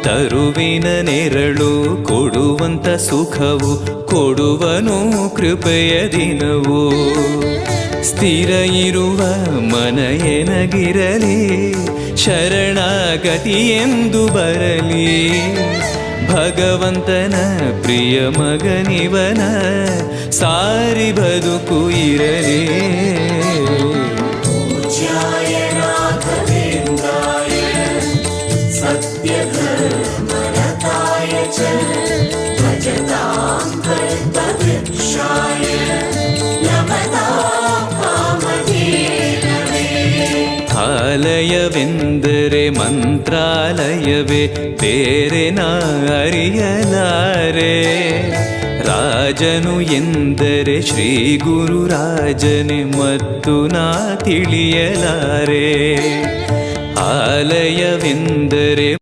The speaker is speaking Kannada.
ತರುವಿನ ನೆರಳು ಕೊಡುವಂತ ಸುಖವು ಕೊಡುವನು ಕೃಪೆಯ ದಿನವು. ಸ್ಥಿರ ಇರುವ ಮನ ಎನಗಿರಲಿ ಶರಣಾಗತಿ ಎಂದು ಬರಲಿ. ಭಗವಂತನ ಪ್ರಿಯ ಮಗನಿವನ ಸಾರಿ ಬದುಕು ಇರಲಿ. ಆಲಯವೆಂದರೆ ಮಂತ್ರಾಲಯವೇ ಬೇರೆ ನಾ ಅರಿಯಲಾರೆ. ರಾಜನು ಎಂದರೆ ಶ್ರೀ ಗುರುರಾಜನೇ ಮತ್ತು ನಾ ತಿಳಿಯಲಾರೆ. ಆಲಯವೆಂದರೆ